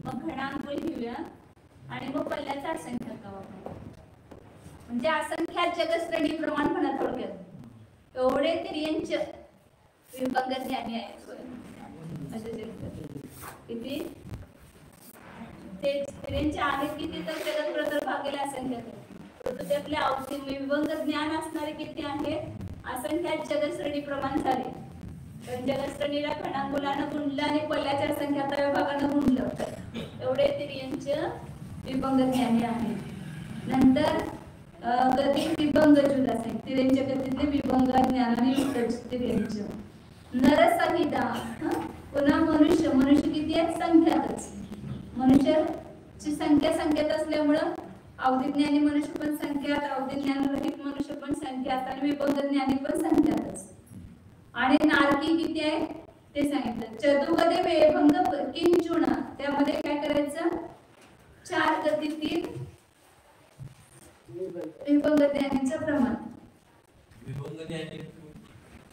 [SPEAKER 1] मग घणांगुल घेऊया आणि मग पल्ल्याचा असंख्यातावा भाग. म्हणजे असंख्यात जगश्रेणी प्रमाण म्हणा थोडक्यात. एवढे तिऱ्यांचे विभंग ज्ञानी आहेत. किती ते तिऱ्यांचे आहेत किती तर जगत प्रतर भागेले असंख्यात. ते आपल्या अवधी विभंग ज्ञान असणारे किती आहेत. असंख्यात जगश्रेणी प्रमाण झाले. जगश्रेणीला घणांगुलानं गुणलं आणि पल्ल्याच्या असंख्याताव्या भागानं गुणलं. एवढे तिऱ्यांचे विभंग ज्ञानी आहेत. नंतर गती विभंग जुदा आहेत. तिऱ्यांच्या गतीतले विभंग ज्ञानाने युक्त तिऱ्यांचे. नरसहिता पुन्हा मनुष्य किती आहेत. संख्यातच. मनुष्याची संख्या संख्यात असल्यामुळं अवधी ज्ञानी मनुष्य पण संख्यात, अवधी ज्ञान रहित मनुष्य पण संख्यात आणि विभंग ज्ञानी पण संख्यातच. आणि नारकी किती आहे ते सांगितलं. चतुर्गदे विभंग किंचुना. त्यामध्ये काय करायचं. चार गतीतील विभंग ज्ञानीचं प्रमाण.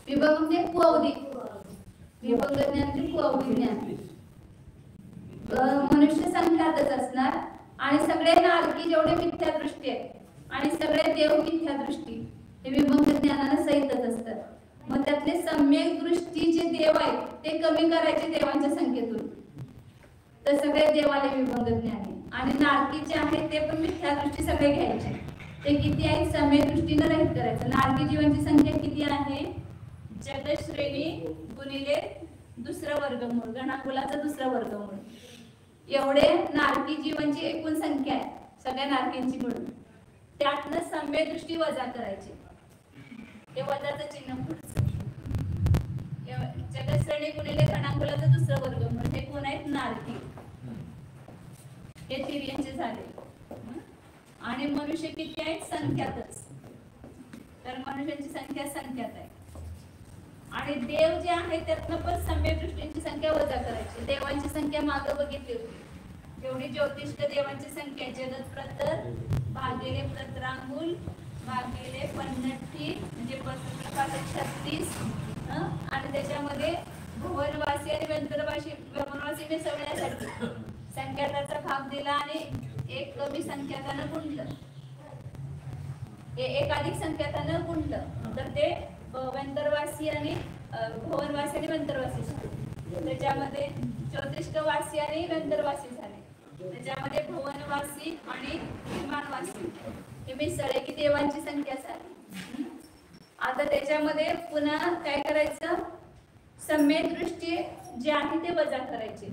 [SPEAKER 1] विभंग म्हणजे कुअवधी. विभंग ज्ञान म्हणजे कुअवधी ज्ञान. मनुष्य संख्यातच असणार आणि सगळे नारकी जेवढे मिथ्या दृष्टी आहेत आणि सगळे देव मिथ्या दृष्टी हे विभंग ज्ञानाला सहितच असतात. मग त्यातले सम्यक दृष्टी जे देव आहेत ते कमी करायचे देवांच्या संख्येतून. तर सगळे देवाले विभंग ज्ञानी आणि नारकीचे आहेत ते पण मिथ्या दृष्टी सगळे घ्यायचे. ते किती आहेत. सम्यक दृष्टीनं रहित करायचं. नारकी जीवांची संख्या किती आहे. जगश्रेणी गुणिले दुसरा वर्गमूळ. घणांगुलाचा दुसरा वर्गमूळ. एवढे नारकी जीवांची एकूण संख्या आहे सगळ्या नारकींची मिळून. त्यातनं सम्यक दृष्टी वजा करायची. हे वजाचं चिन्ह पुढचं. जगश्रेणी गुणिले घणांगुलाचा दुसरा वर्गमूळ. हे कोण आहेत. नारकी. हे तिऱ्यांचे झाले. आणि मनुष्य किती आहेत. संख्यातच. तर मनुष्यांची संख्या संख्यात आहे. आणि देव जे आहे त्यातनं पण सम्यक दृष्टींची संख्या वजा करायची. देवांची संख्या मागं बघितली होती. तेवढी ज्योतिष्क देवांची संख्या जगत प्रतर भागिले प्रतरांगुल भागिले 50 म्हणजे 36 आणि त्याच्यामध्ये भुवनवासी आणि वनवासी मिसळण्यासाठी संख्याताचा भाग दिला आणि एक कमी संख्यातानं गुणलं. एक अधिक संख्यातानं गुणलं तर ते वंतरवासी आणि भुवनवासी आणि वंतरवासी झाले. त्याच्यामध्ये ज्योतिष्कवासी आणि वंतरवासी झाले. त्याच्यामध्ये भुवनवासी आणि विमानवासी हे मिसळले की देवांची संख्या झाली. आता त्याच्यामध्ये पुन्हा काय करायचं. सम्यक दृष्टी जी आहे ते वजा करायची.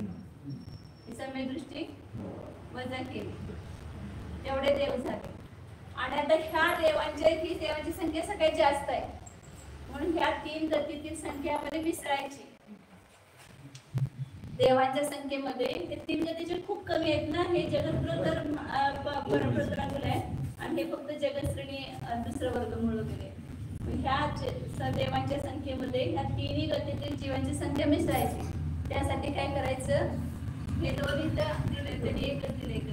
[SPEAKER 1] सम्यक दृष्टी वजा केली. तेवढे देव झाले. आणि आता ह्या देवांची संख्या सगळ्यात जास्त आहे म्हणून ह्या तीन गतीतील संख्यामध्ये मिसळायची. देवांच्या संख्येमध्ये हे तीन गतीचे खूप कमी आहेत ना. हे जगतप्रतर परमप्रतरांगुल आहे आणि हे फक्त जगश्रेणी दुसरं वर्गमूळ वगैरे. ह्या देवांच्या संख्येमध्ये ह्या तिन्ही गतीतील जीवांची संख्या मिसळायची. त्यासाठी काय करायचं. हे दोन इथं एक गतीला एक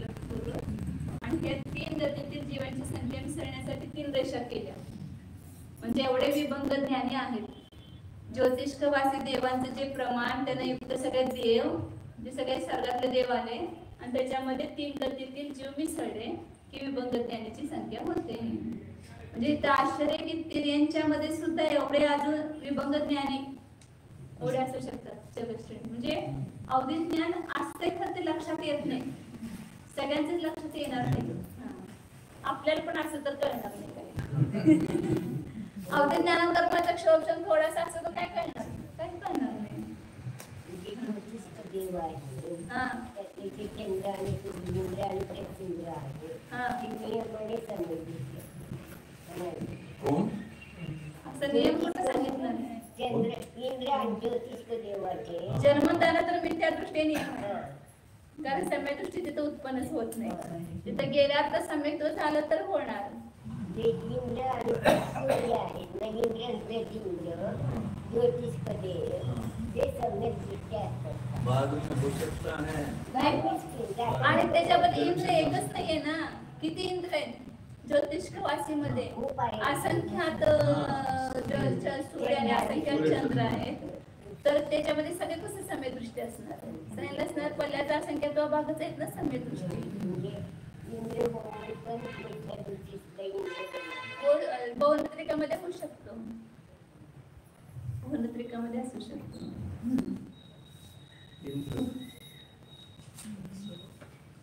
[SPEAKER 1] आणि हे तीन गतीतील जीवांची संख्या मिसळण्यासाठी 3 रेषा केल्या. म्हणजे एवढे विभंग ज्ञानी आहेत. ज्योतिष्कवासी देवांचं जे प्रमाण त्यांना युक्त सगळे देव जे सगळे स्वर्गातले देव आले आणि त्याच्यामध्ये 3 गतीतील जीव मिसळले की विभंग ज्ञानीची संख्या होते. म्हणजे इथं आश्चर्य की तिर्यांच्या मध्ये सुद्धा एवढे अजून विभंग ज्ञानी एवढे असू शकतात जगश्रेणी. म्हणजे अवधी ज्ञान असते खरं ते लक्षात येत नाही, सगळ्यांचेच लक्षात येणार नाही. आपल्याला पण असं तर कळणार नाही काय. अवधी ज्ञानांकरमाचा क्षोभजन थोडासा असं तर काय कळणार, काही कळणार नाही.
[SPEAKER 3] देव आहे, त्याचे चंद्र आणि सूर्य आणि चंद्र आहे, नियमाने समजले.
[SPEAKER 2] कोण
[SPEAKER 1] असं नियम कुठं सांगितलं नाही.
[SPEAKER 3] चंद्र इंद्र आणि ज्योतिष देवाचे
[SPEAKER 1] जन्मताना तर मिथ्या दृष्टीने कारण सम्यक दृष्टी तिथं उत्पन्नच होत नाही. तिथं गेल्यावर तर सम्यक तो झालं तर होणार.
[SPEAKER 3] ते इंद्र आणि सूर्य आहेत ना, इंद्र आणि इंद्र ज्योतिष ते सम्यक दृष्ट्या असतात.
[SPEAKER 2] बाद में हो सकता है.
[SPEAKER 1] आणि त्याच्यामध्ये इंद्र एकच नाहीये ना, किती इंद्र आहेत ज्योतिषवासी मध्ये. असंख्यात सूर्य आणि असंख्यात चंद्र आहेत. तर त्याच्यामध्ये सगळे कसे सम्यक दृष्टी असणार, सगळ्यांना असणार. पल्ल्याचा असंख्यात भागच आहेत ना सम्यक दृष्टी. बहुनत्रिकामध्ये होऊ शकतो, बहुनत्रिकामध्ये असू शकतो.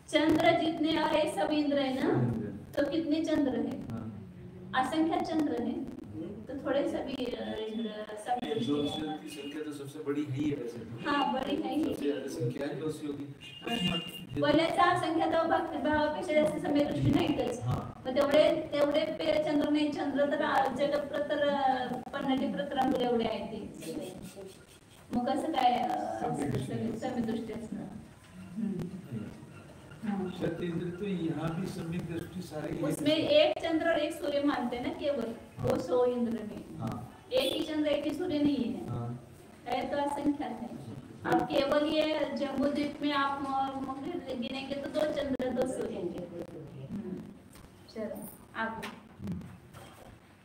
[SPEAKER 1] चंद्र जितने आहे सब इंद्र है ना, तो कितने चंद्र है, असंख्य चंद्र है. तो थोड़े सभी इंद्र सब
[SPEAKER 2] ज्योतिषियों की संख्या तो सबसे बड़ी ही है वैसे.
[SPEAKER 1] हाँ बड़ी है ही.
[SPEAKER 2] सबसे ज्यादा संख्या है ज्योतिषियों की.
[SPEAKER 1] पहिल्याचा असंख्य भावापेक्षा जास्त सम्यक दृष्टी नाहीतच. मग तेवढे चंद्र नाही. चंद्र तर जगप्रतर पन्नाटी प्रतरांगुल एवढे आहेत ते. मग कसं काय सम्यक दृष्टी असणार.
[SPEAKER 2] सत्येंद्र तो यहाँ भी सम्यक दृष्टि सारे
[SPEAKER 1] उसमें एक चंद्र और एक सूर्य मानते हैं ना केवल, वो 100 इंद्र में. एक ही चंद्र एक ही सूर्य नहीं है, तो असंख्यात है. अब केवल ये जम्बूद्वीप में आप गिनेंगे तो 2 चंद्र 2 सूर्य. चलो आगे.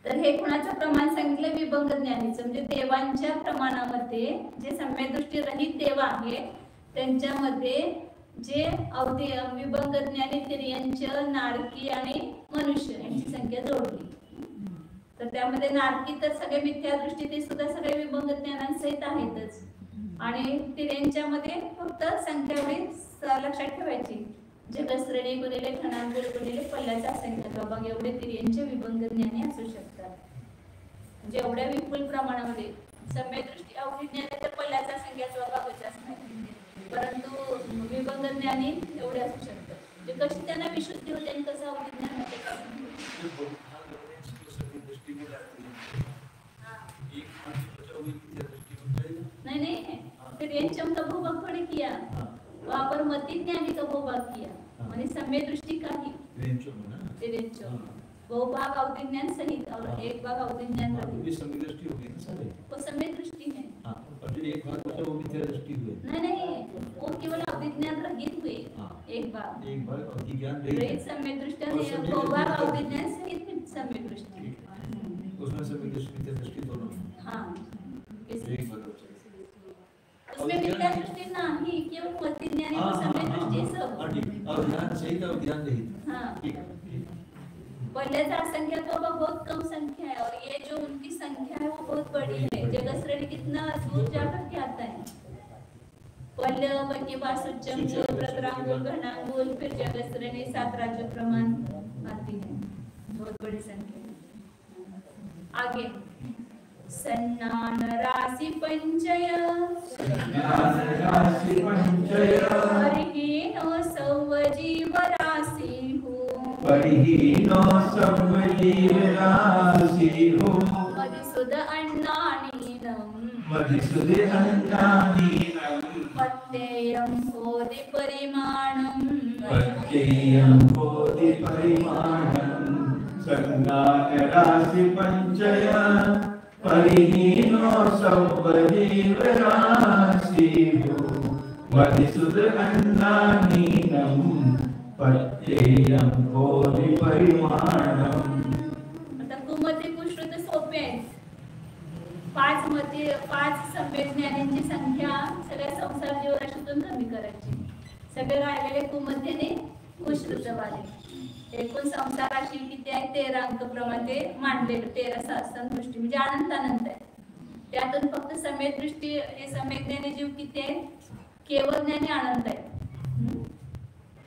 [SPEAKER 1] तर हे कुणाचं प्रमाण सांगितलं, विभंग ज्ञानीचं. म्हणजे देवांच्या प्रमाणामध्ये जे सम्यक दृष्टी रहित देव आहे त्यांच्यामध्ये जे अवधी विभंग ज्ञानी तिर्यंचं, नारकी आणि मनुष्य यांची संख्या जोडली. तर त्यामध्ये नारकी तर सगळे मिथ्या दृष्टी ते सुद्धा सगळे विभंग ज्ञानांसहित आहेतच. आणि तिर्यंच्या मध्ये फक्त संख्या एवढी लक्षात ठेवायची, जगश्रेणी गुणिले खणांगुल गुणिले पल्ल्याचा संख्या भाग एवढे तिर्यंचे विभंग ज्ञानी असू शकतात. म्हणजे एवढ्या विपुल प्रमाणामध्ये सम्यक दृष्टी अवधी ज्ञानी तर पल्ल्याचा संख्याचा भागच असणार, परंतु विभंग ज्ञानी एवढे असू शकतात. म्हणजे कशी त्यांना विशुद्धी होते आणि कसं अवधी ज्ञान होते. नहीं नहीं, फिर यांचम का भूभाग थोड़े किया, वहाँ पर मति ज्ञानी का भूभाग किया. माने सम्यक दृष्टि का ही भूभाग अवधी ज्ञान सहित और एक भाग अवधी ज्ञान रहित.
[SPEAKER 2] सम्यक दृष्टि होगी ना सारे.
[SPEAKER 1] वो सम्यक दृष्टि है.
[SPEAKER 2] और फिर एक भाग बचा वो मिथ्या दृष्टि हुए.
[SPEAKER 1] नहीं, वो केवल अवधी ज्ञान रहित हुए. एक भाग
[SPEAKER 2] अवधी ज्ञान
[SPEAKER 1] रहित सम्यक दृष्टि है, भूभाग अवधी ज्ञान सहित सम्यक दृष्टि.
[SPEAKER 2] उसमें सम्यक दृष्टि मिथ्या दृष्टि दोनों.
[SPEAKER 1] हाँ,
[SPEAKER 2] एक भाग
[SPEAKER 1] उसमें मिथ्या दृष्टि नहीं, केवल मति ज्ञानी को सम्यक दृष्टि सब.
[SPEAKER 2] और ध्यान सहित और ध्यान रहित.
[SPEAKER 1] हाँ, पल्ल्याचा संख्या तो बहुत कम संख्या है और ये जो उनकी संख्या है वो बहुत बड़ी है. जगश्रेणी कितना दूर जाकर के आता है. पल्य बंकी वासुच्चंगुल प्रतरांगुल घनांगुल फिर जगश्रेणी 7 राज्य प्रमाण आती है. बहुत बड़ी संख्या है. आगे सन्नान राशि पंचय परिहीनो सौजीव राशि
[SPEAKER 2] परिहीनो सौजीव राशि हो.
[SPEAKER 1] मधुसूद अन्नानीनम
[SPEAKER 2] मधुसूद अन्नानीनम
[SPEAKER 1] पत्तेयं होदि परिमाणं
[SPEAKER 2] पत्तेयं होदि परिमाणं. सन्नान राशि पंचय परिहीनो सौजीव राशि हो. मधुसूद अन्नानीनम पत्तेयं होदि परिमाणं.
[SPEAKER 1] आता कुमती पुष्ट तर सोपे आहेत. 5 सम्यक ज्ञानींची संख्या सगळ्या संसार जीवराशीतून कमी करायची. सगळे राहिलेले कुमतीने कुशऋतवाले एकूण संसार राशी किती आहे 13 अंक प्रमाणे ते मांडलेलं 13 सहस्त्र दृष्टी म्हणजे अनंत अनंत आहे. त्यातून फक्त सम्यक दृष्टी हे सम्यक ज्ञानी जीव किती आहे केवळ ज्ञानी अनंत आहे.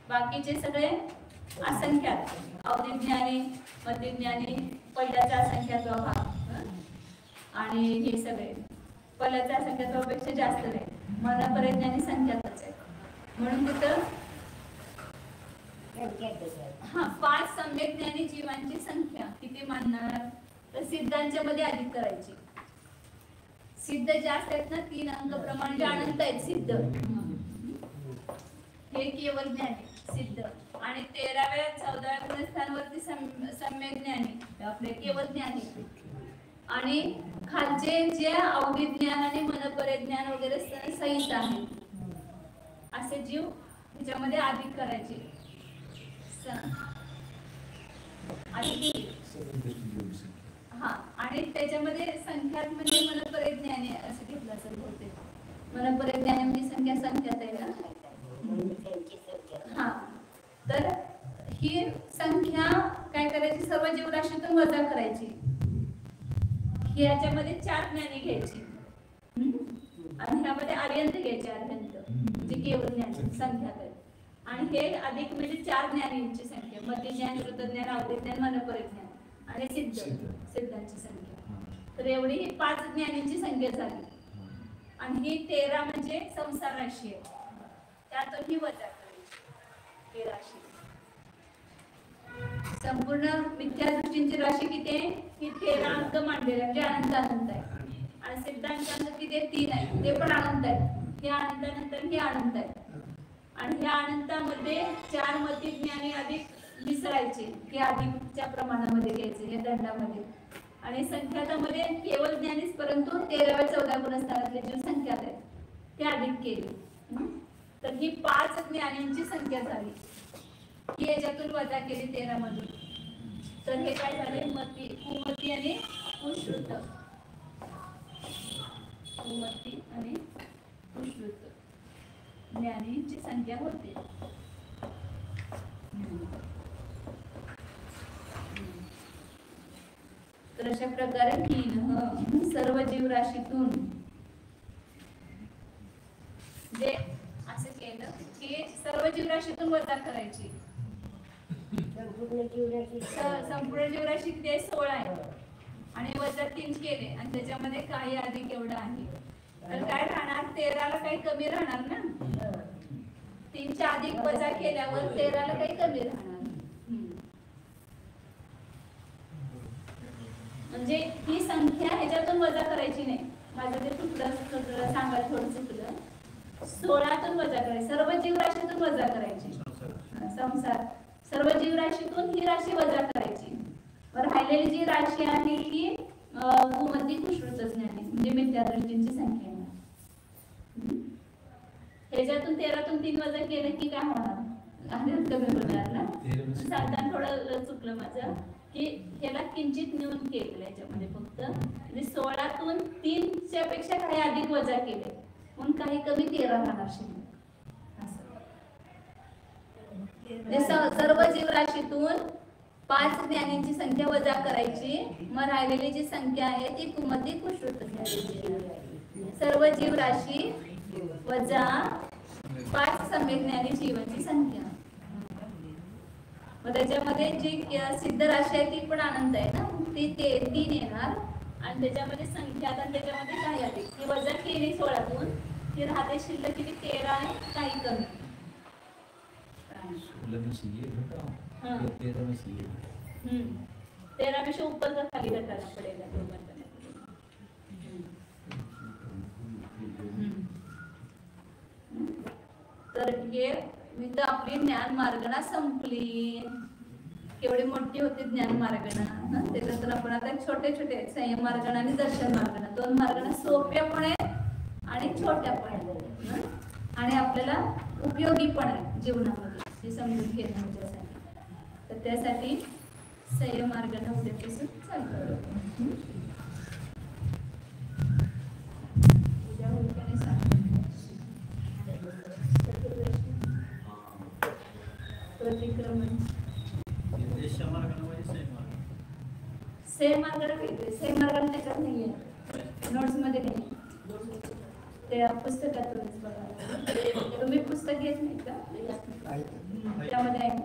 [SPEAKER 1] बाकीचे सगळे असंख्यात अवधिज्ञानी मध्यज्ञानी पहिल्याचा असंख्यात्व भाग आणि हे सगळे पहिल्याच्या असंख्यात्वापेक्षा जास्त नाही मनपरिज्ञानी संख्यातच आहे. म्हणून तिथं हा 5 सम्यक ज्ञानी जीवांची संख्या किती मानणार तर सिद्धांच्या मध्ये अधिक करायची. सिद्ध जास्त आहेत ना 3 अंक प्रमाणे जे अनंत आहेत सिद्ध हे केवळ ज्ञानी सिद्ध आणि 13व्या 14व्या स्थानावरती सम्यक ज्ञानी आपले केवळ ज्ञानी आणि खालचे जे अवधी ज्ञान आणि मनपरिज्ञान वगैरे सहित आहे असे जीव त्याच्यामध्ये अधिक करायचे. हा आणि त्याच्यामध्ये संख्यात म्हणजे मनपरिज्ञानी असं घेतलं असेल बहुतेक. मनपरिज्ञानी म्हणजे संख्या संख्यात आहे ना. हा तर ही संख्या काय करायची सर्व जीवराशीतून वजा करायची. ह्याच्यामध्ये 4 ज्ञानी घ्यायची आणि ह्यामध्ये आर्यंत घ्यायचे. आर्यंत म्हणजे केवळ ज्ञान संख्या आहे आणि हे अधिक म्हणजे 4 ज्ञानींची संख्या मध्यज्ञान वृत्तज्ञान अवधिज्ञान मनपरिज्ञान आणि सिद्धांची संख्या. तर एवढी ही 5 ज्ञानींची संख्या झाली आणि ही 13 म्हणजे संसार राशी आहे त्यातून ही वजा करायची 13 राशी. संपूर्ण मिथ्या दृष्टींची राशी किती आहे ही 13 अंक मांडलेले म्हणजे अनंत अनंत आहे आणि सिद्धांत अंक किती आहे 3 आहे ते पण अनंत आहे. हे अनंत नंतर हे अनंत आहे आणि ह्या अनंतामध्ये 4 मध्यज्ञानी अधिक मिसळायचे हे अधिकच्या प्रमाणामध्ये घ्यायचे या दंडामध्ये आणि संख्यातामध्ये केवळ ज्ञानीच परंतु 13व्या 14व्या गुणस्थानातले जे संख्यात आहेत ते अधिक केले. तर ही 5 ज्ञानींची संख्या झाली ही याच्यातून वजा केली 13 मधून. तर हे काय झाले मती कुमती आणि कुश्रुत. कुमती आणि कुश्रुत ज्ञानींची संख्या होते. तर अशा प्रकारे 3 सर्व जीवराशीतून जे असं केलं की सर्व जीवराशीतून वजा करायची. संपूर्ण जीवराशी किती आहे 16 आहे आणि वजा 3 केले आणि त्याच्यामध्ये काही अधिक एवढं आहे तर काय राहणार 13ला काही कमी राहणार ना. 3च्या अधिक वजा केल्यावर 13ला काही कमी राहणार. म्हणजे ही संख्या ह्याच्यातून वजा करायची नाही. माझं ते चुकलं सांगायला थोडं चुकलं. 16तून वजा करायची सर्व जीवराशीतून वजा करायची. संसार सर्व जीवराशीतून ही राशी वजा करायची. राहिलेली जी राशी आहे ती कुमती कुश्रुत ज्ञानी म्हणजे मिथ्या दृष्टींची संख्या आहे. ह्याच्यातून 13तून 3 वजा केलं की काय होणार आणि कमी होणार ना. सांगताना थोडं चुकलं माझं की ह्याला किंचित न्यून केलं याच्यामध्ये फक्त म्हणजे 16तून 3च्या पेक्षा काही अधिक वजा केले म्हणून काही कमी 13 राहणार शिल्लक. सर्व जीवराशीतून 5 ज्ञानींची संख्या वजा करायची मग राहिलेली जी संख्या आहे ती कुमती कुश्रुत ज्ञानी. सर्व जीवराशी वजा 5 सम्यक ज्ञानी जीवांची संख्या. मग त्याच्यामध्ये जी सिद्ध राशी आहे ती पण अनंत आहे ना ती 3 येणार आणि त्याच्यामध्ये संख्या आणि त्याच्यामध्ये काही अधिक ती वजा केली 16तून ती राहते शिल्लक किती 13 आणि काही कमी. 13 पेक्षा ऊपर का खाली घटायला पडेल. तर हे मी तर आपली ज्ञान मार्गणा संपली. केवढी मोठी होती ज्ञान मार्गणा. त्याच्यानंतर आपण आता छोटे छोटे संयम मार्गणा आणि दर्शन मार्गणा 2 मार्गणा सोप्या पण आहेत आणि छोट्या पण आहेत आणि आपल्याला उपयोगी पण आहे जीवनामध्ये हे समजून घेण्यासाठी. तर त्यासाठी संयम मार्गणा उद्यापासून चालू प्रतिक्रमण
[SPEAKER 4] देशच्या मार्गाने म्हणजे
[SPEAKER 1] सेम मार्गाला वेगळे सेम मार्गाला त्याच्यात नाहीये नोट्स मध्ये नाही ते पुस्तकातूनच बघा तुम्ही पुस्तक घेत नाही का त्यामध्ये आहे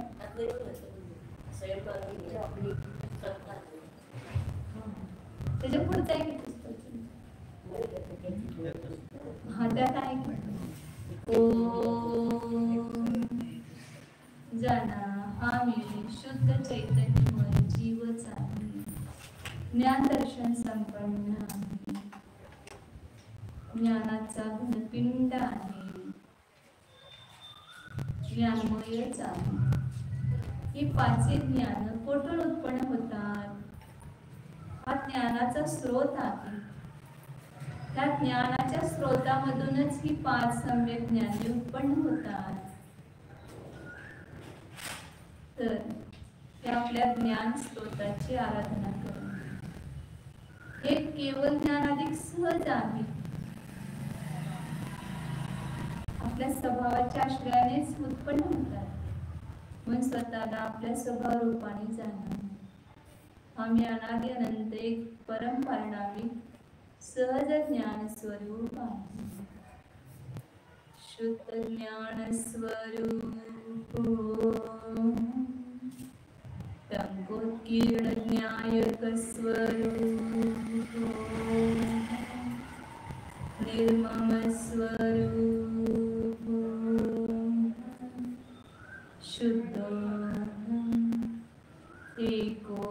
[SPEAKER 1] त्याच्या पुढचं आहे की पुस्तक हा त्यात आहे की जाना आम्ही शुद्ध चैतन्यमय जीवच आहे ज्ञान दर्शन संपन्न आहे ज्ञानाचा घनपिंड आहे ज्ञानमयच आहे ही पाचही ज्ञान कोठून उत्पन्न होतात हा ज्ञानाचा स्रोत आहे त्या ज्ञानाच्या स्रोतामधूनच ही पाच सम्यक ज्ञाने उत्पन्न होतात तर हे आपल्या ज्ञान स्रोताची आराधना करून हे केवळ ज्ञान अधिक सहज आहे आपल्या स्वभावाच्या आश्रयानेच उत्पन्न होतात म्हणून स्वतःला आपल्या स्वभाव रूपाने जाणा आम्ही अनादि अनंत एक परम परिणामी सहज ज्ञान स्वरूप आहे शुद्ध ज्ञान स्वरूप टंकोत्कीर्ण न्यायक स्वरूप निर्मम स्वरूप शुद्ध एको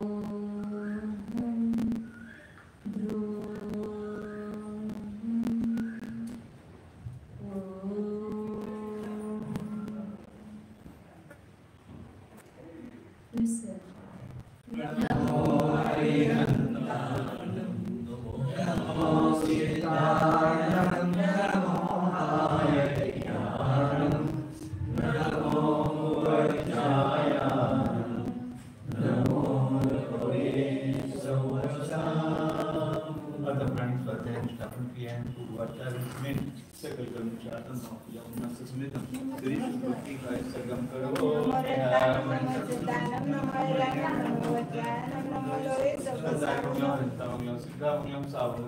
[SPEAKER 2] Sa